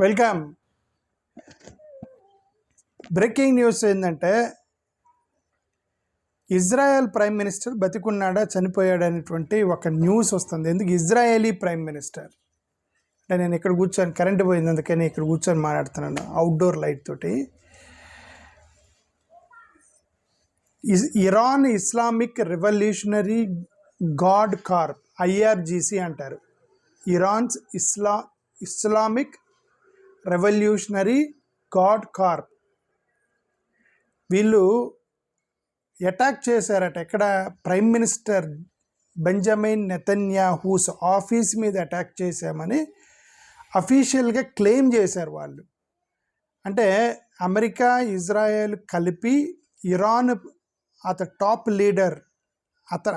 Welcome. Breaking news ఏంటంటే Israel prime minister బతికున్నాడా చనిపోయాడా అనేటువంటి ఒక న్యూస్ వస్తుంది. ఎందుకు ఇజ్రాయేలీ ప్రైమ్ మినిస్టర్ అంటే నేను ఇక్కడ కూర్చొని కరెంటు పోయింది అందుకని ఇక్కడ కూర్చొని మాట్లాడుతున్నాను అవుట్డోర్ లైట్ తోటి. Iran Islamic revolutionary guard corp IRGC అంటారు. Iran's Islamic revolutionary guard corp వీళ్ళు అటాక్ చేశారట. ఎక్కడ? Prime minister Benjamin Netanyahu's office మీద అటాక్ చేశామని అఫీషియల్గా క్లెయిమ్ చేశారు వాళ్ళు. అంటే అమెరికా ఇజ్రాయెల్ కలిపి ఇరాన్ టాప్ లీడర్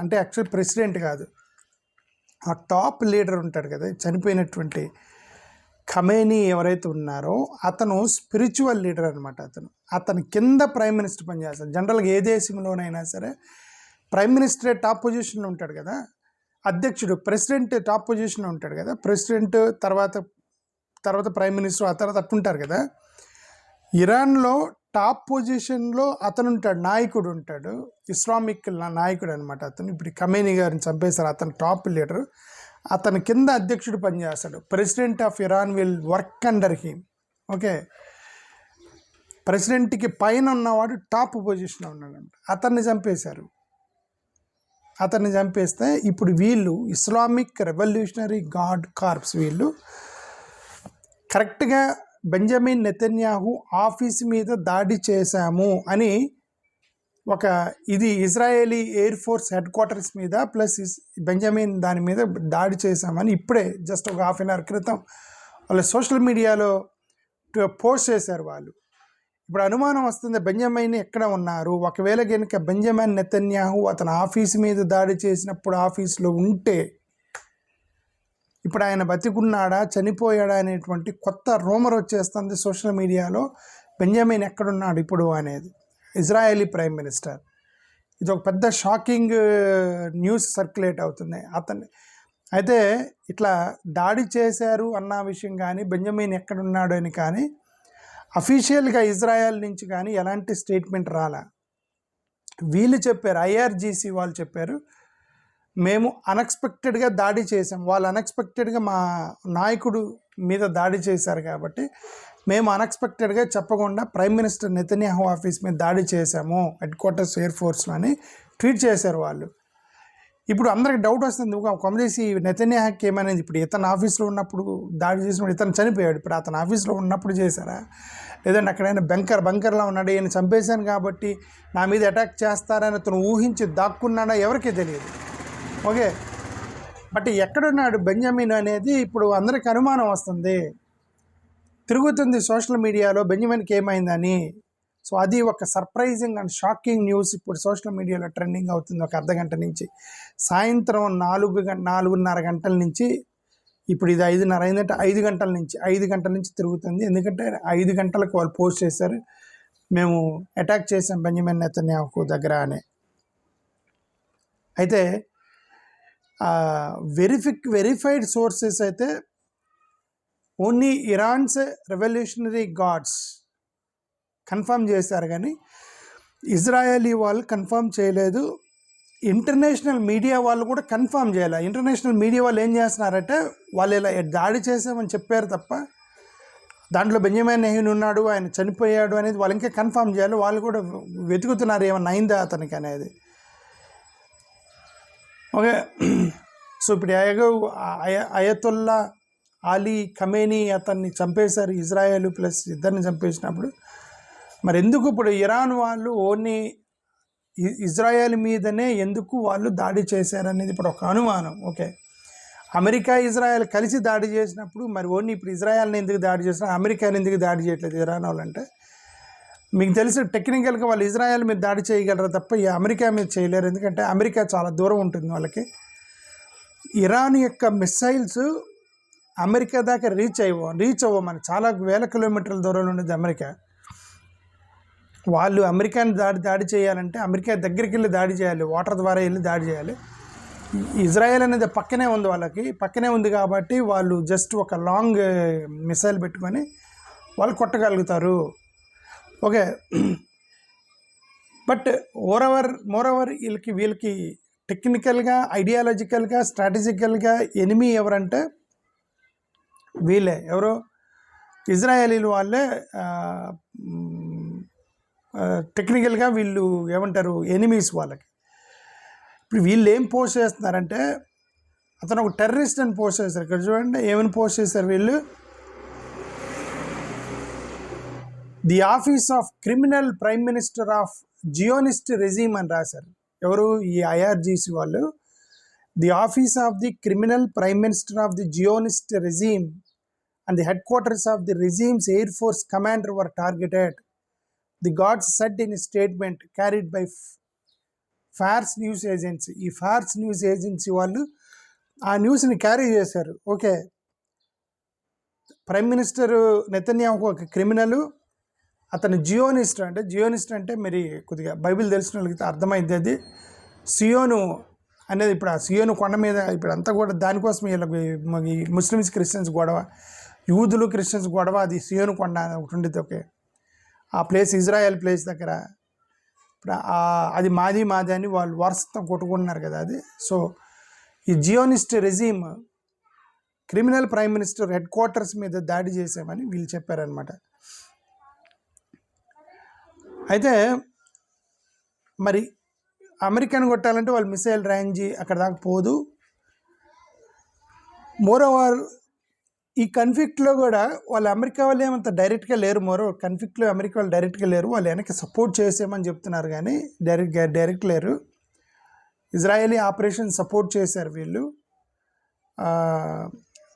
అంటే యాక్చువల్ ప్రెసిడెంట్ కాదు, ఆ టాప్ లీడర్ ఉంటాడు కదా, చనిపోయినటువంటి ఖమేనీ ఎవరైతే ఉన్నారో అతను స్పిరిచువల్ లీడర్ అనమాట. అతను కింద ప్రైమ్ మినిస్టర్ పనిచేస్తాడు. జనరల్గా ఏ దేశంలోనైనా సరే ప్రైమ్ మినిస్టరే టాప్ పొజిషన్లో ఉంటాడు కదా, అధ్యక్షుడు ప్రెసిడెంట్ టాప్ పొజిషన్లో ఉంటాడు కదా, ప్రెసిడెంట్ తర్వాత ప్రైమ్ మినిస్టర్ ఆ తర్వాత అట్టుంటారు కదా. ఇరాన్లో టాప్ పొజిషన్లో అతను ఉంటాడు, నాయకుడు ఉంటాడు, ఇస్లామిక్ నాయకుడు అనమాట అతను. ఇప్పుడు ఖమేనీ గారిని చంపేశారు, అతను టాప్ లీడర్. అతని కింద అధ్యక్షుడు పనిచేస్తాడు. President of Iran will work under him. Okay, ప్రెసిడెంట్కి పైన ఉన్నవాడు టాప్ పొజిషన్లో ఉన్నాడంట. అతన్ని చంపేశారు. అతన్ని చంపేస్తే ఇప్పుడు వీళ్ళు ఇస్లామిక్ రెవల్యూషనరీ గార్డ్ కార్ప్స్ వీళ్ళు కరెక్ట్గా బెంజమిన్ నెతన్యాహు ఆఫీస్ మీద దాడి చేశాము అని ఇది Israeli air force head quarters మీద ప్లస్ బెంజమిన్ దాని మీద దాడి చేశామని ఇప్పుడే జస్ట్ ఒక హాఫ్ అన్ అవర్ క్రితం వాళ్ళ సోషల్ మీడియాలో పోస్ట్ చేశారు వాళ్ళు. ఇప్పుడు అనుమానం వస్తుంది బెంజమిన్ ఎక్కడ ఉన్నారు. ఒకవేళ కనుక బెంజమిన్ నెతన్యాహు అతను ఆఫీస్ మీద దాడి చేసినప్పుడు ఆఫీస్లో ఉంటే ఇప్పుడు ఆయన బతికున్నాడా చనిపోయాడా అనేటువంటి కొత్త రూమర్ వచ్చేస్తుంది సోషల్ మీడియాలో. బెంజమిన్ ఎక్కడున్నాడు ఇప్పుడు అనేది ఇజ్రాయేలీ ప్రైమ్ మినిస్టర్. ఇది ఒక పెద్ద షాకింగ్ న్యూస్ సర్క్యులేట్ అవుతుంది. అయితే ఇట్లా దాడి చేశారు అన్న విషయం కానీ బెంజమిన్ ఎక్కడున్నాడు అని కానీ అఫీషియల్గా ఇజ్రాయెల్ నుంచి కానీ ఎలాంటి స్టేట్మెంట్ రాలా. వీళ్ళు చెప్పారు, ఐఆర్జీసీ వాళ్ళు చెప్పారు, మేము అన్ఎక్స్పెక్టెడ్గా దాడి చేసాం. వాళ్ళు అన్ఎక్స్పెక్టెడ్గా మా నాయకుడు మీద దాడి చేశారు కాబట్టి మేము అన్ఎక్స్పెక్టెడ్గా చెప్పకుండా ప్రైమ్ మినిస్టర్ నెతన్యాహు ఆఫీస్ మీద దాడి చేశాము హెడ్ క్వార్టర్స్ ఎయిర్ ఫోర్స్లో అని ట్వీట్ చేశారు వాళ్ళు. ఇప్పుడు అందరికి డౌట్ వస్తుంది, కొమ్మదేసి నెతన్యాహుకి ఏమైనా ఇప్పుడు ఇతను ఆఫీస్లో ఉన్నప్పుడు దాడి చేసినప్పుడు ఇతను చనిపోయాడు, ఇప్పుడు అతను ఆఫీస్లో ఉన్నప్పుడు చేశారా లేదంటే అక్కడైనా బంకర్లా ఉన్నాడు, ఈయన చంపేశాను కాబట్టి నా మీద అటాక్ చేస్తారని అతను ఊహించి దాక్కున్నాడా ఎవరికీ తెలియదు. ఓకే, బట్ ఎక్కడున్నాడు బెంజమిన్ అనేది ఇప్పుడు అందరికి అనుమానం వస్తుంది, తిరుగుతుంది సోషల్ మీడియాలో బెంజమిన్కి ఏమైందని. సో అది ఒక సర్ప్రైజింగ్ అండ్ షాకింగ్ న్యూస్ ఇప్పుడు సోషల్ మీడియాలో ట్రెండింగ్ అవుతుంది. ఒక అర్ధగంట నుంచి సాయంత్రం 4:30 గంటల నుంచి ఇప్పుడు ఇది 5:30 అయిందంటే 5 గంటల నుంచి తిరుగుతుంది. ఎందుకంటే 5 గంటలకు వాళ్ళు పోస్ట్ చేశారు, మేము అటాక్ చేసాం బెంజమిన్ నెతన్యాహు దగ్గర అని. అయితే వెరిఫైడ్ సోర్సెస్ అయితే only Iran's revolutionary guards confirm చేశారు కానీ ఇజ్రాయేలీ వాళ్ళు కన్ఫర్మ్ చేయలేదు. ఇంటర్నేషనల్ మీడియా వాళ్ళు కూడా కన్ఫర్మ్ చేయాలి. ఇంటర్నేషనల్ మీడియా వాళ్ళు ఏం చేస్తున్నారంటే వాళ్ళు ఇలా దాడి చేసామని చెప్పారు తప్ప దాంట్లో బెంజమిన్ నెతన్యాహు ఉన్నాడు, ఆయన చనిపోయాడు అనేది వాళ్ళు ఇంకా కన్ఫర్మ్ చేయాలి. వాళ్ళు కూడా వెతుకుతున్నారు ఏమన్నా అయిందా అతనికి అనేది. ఓకే, సో ఇప్పుడు అయతుల్లా అలీ ఖమేనీ అతన్ని చంపేశారు ఇజ్రాయెల్ ప్లస్ ఇద్దరిని చంపేసినప్పుడు మరి ఎందుకు ఇప్పుడు ఇరాన్ వాళ్ళు ఓన్లీ ఇజ్రాయెల్ మీదనే ఎందుకు వాళ్ళు దాడి చేశారనేది ఇప్పుడు ఒక అనుమానం. ఓకే, అమెరికా ఇజ్రాయెల్ కలిసి దాడి చేసినప్పుడు మరి ఓన్లీ ఇప్పుడు ఇజ్రాయెల్ని ఎందుకు దాడి చేసినా అమెరికాని ఎందుకు దాడి చేయట్లేదు ఇరాన్ వాళ్ళంటే మీకు తెలిసి టెక్నికల్గా వాళ్ళు ఇజ్రాయెల్ మీద దాడి చేయగలరు తప్ప ఈ అమెరికా మీద చేయలేరు. ఎందుకంటే అమెరికా చాలా దూరం ఉంటుంది వాళ్ళకి. ఇరాన్ యొక్క మిస్సైల్స్ అమెరికా దాకా రీచ్ అవ్వమని చాలా వేల కిలోమీటర్ల దూరంలో ఉండేది అమెరికా. వాళ్ళు అమెరికాని దాడి చేయాలంటే అమెరికా దగ్గరికి వెళ్ళి దాడి చేయాలి, వాటర్ ద్వారా వెళ్ళి దాడి చేయాలి. ఇజ్రాయెల్ అనేది పక్కనే ఉంది, వాళ్ళకి పక్కనే ఉంది కాబట్టి వాళ్ళు జస్ట్ ఒక లాంగ్ మిసైల్ పెట్టుకొని వాళ్ళు కొట్టగలుగుతారు. ఓకే, బట్ మోరోవర్ వీళ్ళకి టెక్నికల్గా, ఐడియాలజికల్గా, స్ట్రాటజికల్గా ఎనిమీ ఎవరంటే వీళ్ళే. ఎవరు? ఇజ్రాయేలీలు వాళ్ళే. టెక్నికల్గా వీళ్ళు ఏమంటారు, ఎనిమీస్ వాళ్ళకి. ఇప్పుడు వీళ్ళు ఏం పోస్ట్ చేస్తున్నారంటే, అతను ఒక టెర్రరిస్ట్ అని పోస్ట్ చేస్తారు. ఇక్కడ చూడండి ఏమని పోస్ట్ చేశారు వీళ్ళు. The office of criminal prime minister of Zionist regime అని రాశారు. ఎవరు? ఈ ఐఆర్జీసీ వాళ్ళు. The office of the criminal prime minister of the Zionist regime and the headquarters of the regime's Air Force commander were targeted, the guards said in a statement carried by farce news agency. ఈ farce news agency వాళ్ళు ఆ న్యూస్ని carry చేశారు. Okay, prime minister Netanyahu ఒక criminal, అతను Zionist అంటే మరి కొద్దిగా బైబిల్ తెలిసిన వాళ్ళకి అర్థమైంది. అది సియోను అనేది, ఇప్పుడు ఆ సియోను కొండ మీద ఇప్పుడు అంతా కూడా దానికోసం వీళ్ళకి ముస్లిమ్స్ క్రిస్టియన్స్ గొడవ, యూదులు క్రిస్టియన్స్ గొడవ. అది సియోను కొండ ఒకటి ఉండేది. ఓకే, ఆ ప్లేస్ ఇజ్రాయెల్ ప్లేస్ దగ్గర. ఇప్పుడు అది మాది అని వాళ్ళు వారసత్వం కొట్టుకుంటున్నారు కదా అది. సో ఈ Zionist regime criminal prime minister head quarters మీద దాడి చేసామని వీళ్ళు చెప్పారనమాట. అయితే మరి అమెరికాను కొట్టాలంటే వాళ్ళు మిసైల్ రేంజ్ అక్కడ దాకా పోదు. మోరోవర్ ఈ కన్ఫ్లిక్ట్లో కూడా వాళ్ళు అమెరికా వాళ్ళు ఏమంత డైరెక్ట్గా లేరు. కన్ఫ్లిక్ట్లో అమెరికా వాళ్ళు డైరెక్ట్గా లేరు. వాళ్ళు వెనక్కి సపోర్ట్ చేసామని చెప్తున్నారు కానీ డైరెక్ట్ లేరు. ఇజ్రాయేలీ ఆపరేషన్ సపోర్ట్ చేశారు వీళ్ళు.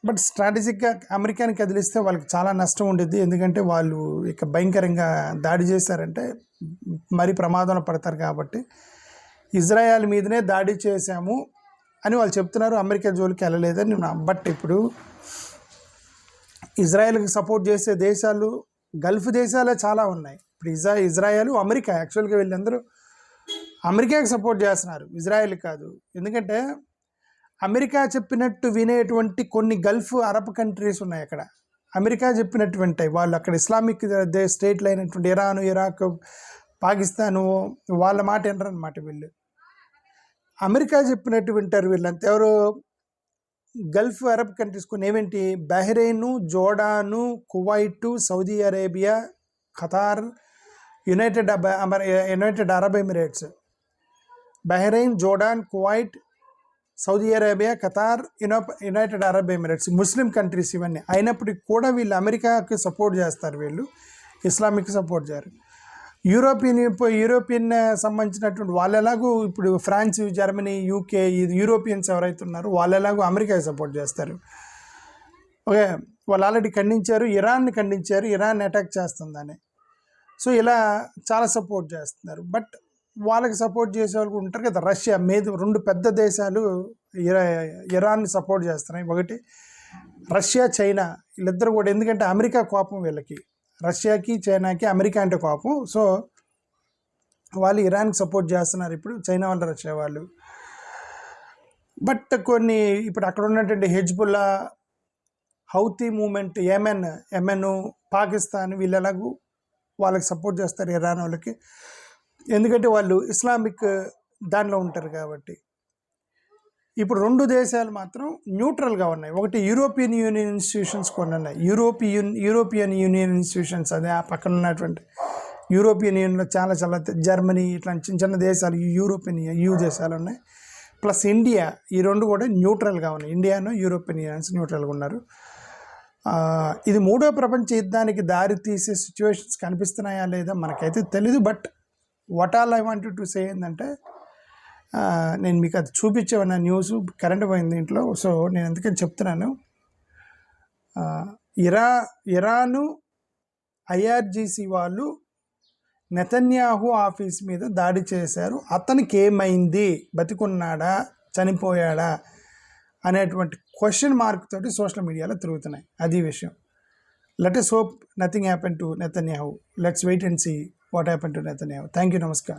బట్ స్ట్రాటజిక్గా అమెరికాని కదిలిస్తే వాళ్ళకి చాలా నష్టం ఉండేది. ఎందుకంటే వాళ్ళు ఇక భయంకరంగా దాడి చేశారంటే మరీ ప్రమాదంలో పడతారు. కాబట్టి ఇజ్రాయెల్ మీదనే దాడి చేశాము అని వాళ్ళు చెప్తున్నారు. అమెరికా జోలికి వెళ్ళలేదని. బట్ ఇప్పుడు ఇజ్రాయెల్కి సపోర్ట్ చేసే దేశాలు గల్ఫ్ దేశాలే చాలా ఉన్నాయి. ఇప్పుడు ఇజ్రాయెల్, అమెరికా, యాక్చువల్గా వీళ్ళందరూ అమెరికాకి సపోర్ట్ చేస్తున్నారు, ఇజ్రాయెల్ కాదు. ఎందుకంటే అమెరికా చెప్పినట్టు వినేటువంటి కొన్ని గల్ఫ్ అరబ్ కంట్రీస్ ఉన్నాయి అక్కడ. అమెరికా చెప్పినటువంటి వాళ్ళు అక్కడ ఇస్లామిక్ స్టేట్లు అయినటువంటి ఇరాను, ఇరాక్, పాకిస్తాను వాళ్ళ మాట వినరన్నమాట వీళ్ళు. అమెరికా చెప్పినట్టు వింటారు వీళ్ళంతా. ఎవరు? గల్ఫ్ అరబ్ కంట్రీస్ కొన్ని ఏమేంటి? Bahrain, Jordan, Kuwait, Saudi Arabia, Qatar, United Arab Emirates. Bahrain, Jordan, Kuwait, Saudi Arabia, Qatar, United Arab Emirates Muslim countries ఇవన్నీ. అయినప్పటికీ కూడా వీళ్ళు అమెరికాకి సపోర్ట్ చేస్తారు, వీళ్ళు ఇస్లామిక్ సపోర్ట్ చేయరు. యూరోపియన్ సంబంధించినటువంటి వాళ్ళు ఎలాగూ ఇప్పుడు ఫ్రాన్స్, జర్మనీ, యూకే, యూరోపియన్స్ ఎవరైతే ఉన్నారో వాళ్ళు ఎలాగో అమెరికాకి సపోర్ట్ చేస్తారు. ఓకే, వాళ్ళు ఆల్రెడీ ఖండించారు, ఇరాన్ని ఖండించారు, ఇరాన్ అటాక్ చేస్తుందని. సో ఇలా చాలా సపోర్ట్ చేస్తున్నారు. బట్ వాళ్ళకి సపోర్ట్ చేసే వాళ్ళు ఉంటారు కదా, రష్యా మీద 2 పెద్ద దేశాలు ఇరాన్ని సపోర్ట్ చేస్తున్నాయి. ఒకటి రష్యా, చైనా, వీళ్ళిద్దరు కూడా. ఎందుకంటే అమెరికా కోపం వీళ్ళకి, రష్యాకి చైనాకి అమెరికా అంటే కోపం. సో వాళ్ళు ఇరాన్కి సపోర్ట్ చేస్తున్నారు ఇప్పుడు, చైనా వాళ్ళు, రష్యా వాళ్ళు. బట్ కొన్ని ఇప్పుడు అక్కడ ఉన్నటువంటి Hezbollah, Houthi movement, Yemen, Pakistan వీళ్ళు ఎలాగూ వాళ్ళకి సపోర్ట్ చేస్తారు ఇరాన్ వాళ్ళకి. ఎందుకంటే వాళ్ళు ఇస్లామిక్ దానిలో ఉంటారు కాబట్టి. ఇప్పుడు 2 దేశాలు మాత్రం న్యూట్రల్గా ఉన్నాయి. ఒకటి యూరోపియన్ యూనియన్ ఇన్స్టిట్యూషన్స్ కొన్ని ఉన్నాయి. యూరోపియన్ యూనియన్ ఇన్స్టిట్యూషన్స్, అదే ఆ పక్కన ఉన్నటువంటి యూరోపియన్ యూనియన్లో చాలా జర్మనీ ఇట్లాంటి చిన్న దేశాలు, యూరోపియన్ EU దేశాలు ఉన్నాయి. Plus India. ఈ 2 కూడా న్యూట్రల్గా ఉన్నాయి. ఇండియాను, యూరోపియన్ యూనియన్స్ న్యూట్రల్గా ఉన్నారు. ఇది 3వ ప్రపంచ యుద్ధానికి దారి తీసే సిచ్యువేషన్స్ కనిపిస్తున్నాయా లేదా మనకైతే తెలీదు. But what all I wanted to say ఏంటంటే, నేను మీకు అది చూపించేవన్న న్యూస్ కరెంట్ పోయింది ఇంట్లో. సో నేను ఎందుకని చెప్తున్నాను, ఇరాను ఐఆర్జీసీ వాళ్ళు నెతన్యాహు ఆఫీస్ మీద దాడి చేశారు. అతనికి ఏమైంది, బతికున్నాడా, చనిపోయాడా అనేటువంటి క్వశ్చన్ మార్క్ తోటి సోషల్ మీడియాలో తిరుగుతున్నాయి. అది విషయం. Let us hope nothing happened to Netanyahu. Let's wait and see what happened to Netanyahu. Thank you. Namaskar.